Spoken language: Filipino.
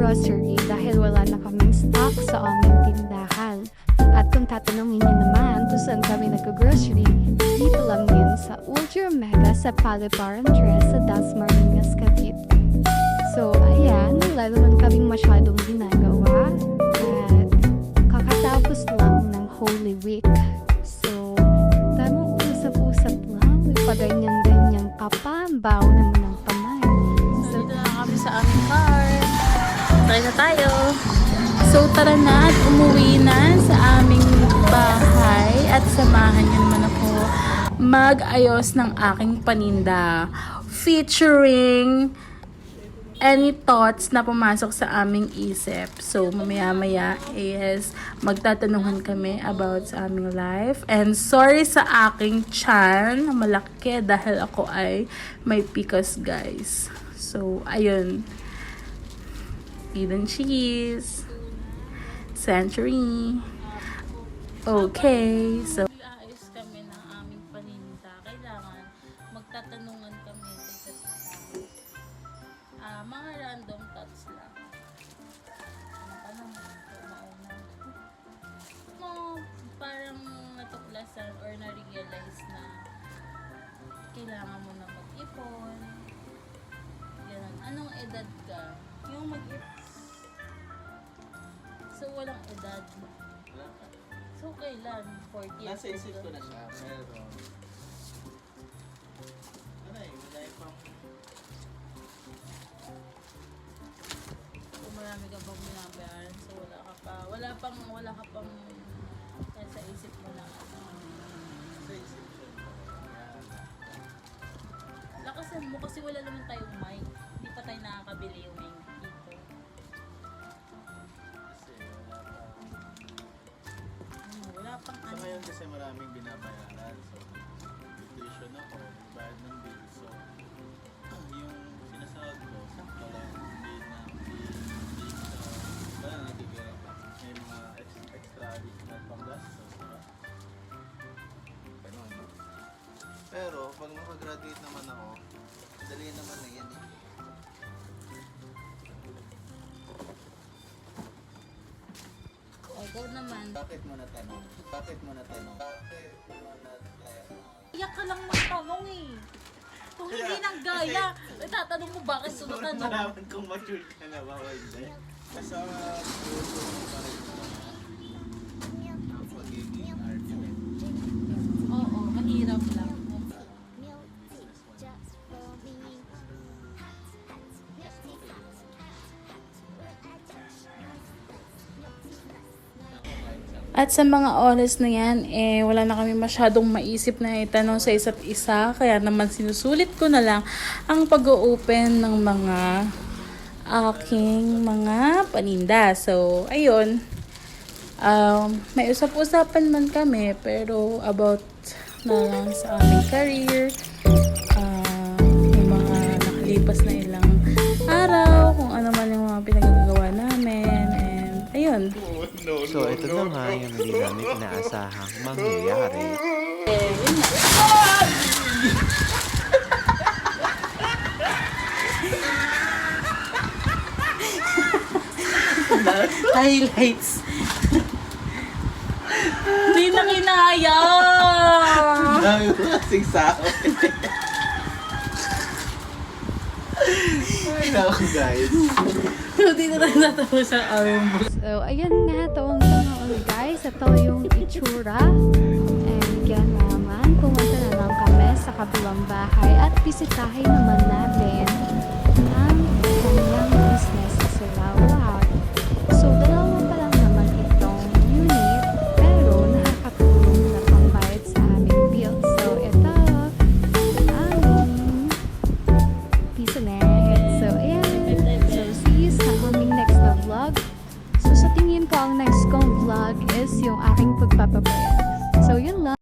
mag-grocery dahil wala na kaming stock sa aming tindahan. At kung tatanungin niyo naman kung saan kami nag-grocery, dito lang yun sa Ultra Mega sa Paliparan 3 sa Dasmariñas, Cavite. So, ayan, wala naman kaming masyadong ginagawa. At kakatapos lang ng Holy Week. So, tamang usap-usap lang. May paganyan-ganyan ka pa. Baw naman ng kamay. So, dito na kami sa aming car. Try na tayo. So, tara na at umuwi na sa aming bahay. At samahan niyo naman ako mag-ayos ng aking paninda. Featuring any thoughts na pumasok sa aming isip. So, mamaya-maya is magtatanungan kami about sa aming life. And sorry sa aking tiyan na malaki dahil ako ay may PCOS, guys. So, ayun. Eden cheese. Century. Okay. So, ayos kami ng aming paninda. Kailangan magtatanungan kami sa isa't isa. Mga random thoughts lang. Ano mauna? No, parang natuklasan or na-realize na kailangan mo na mag-ipon. Ganun. Anong edad ka? Yung mag-ipon. So, walang edad. So, kailan? 40 years Nasa isip old ko na siya, pero wala pang kung marami ka bang binabayaran, so wala ka pang nasa isip mo na sa isip ko. lakasan mo kasi wala naman tayong mic, hindi pa tayo nakakabili yung mic dito. Kasi Wala pang sa ngayon kasi maraming binabayaran. So, tuition ako, bayad ng bill. So, yung sinasahod ko, sakto lang. Wala natitira pa. May mga extra additional pang gastos. Diba? Ganun. Pero, pag makagraduate naman ako, dali naman na yan eh. Ikaw naman. Bakit mo natanong? Bakit mo natanong? Iyak ka lang magtanong eh. Kung hindi nang gaya, tatanong mo bakit sunod tanong. Malaman kung mature ka na ba o hindi. Kasama puso mo pa rin ang pagiging argument. Oo, mahirap lang. At sa mga oras na yan, wala na kami masyadong maisip na itanong sa isa't isa. Kaya naman sinusulit ko na lang ang pag-open ng mga aking mga paninda. So, ayun. May usap-usapan man kami, pero about na lang sa aming career. Yung mga nakalipas na ilang araw, kung ano man yung mga pinagagawa namin. And, ayun. So, ito na nga yung hindi namin inaasahang mangyayari. Highlights. Hindi na kinaya. Dami ko kasing sahod. Ay, naku guys. Hindi na tayo natapos ang aming book. So, ayan nga, tawang-tawang guys. Ito yung itsura. And yan naman, pumunta na lang kami sa kabilang bahay at bisitahin naman natin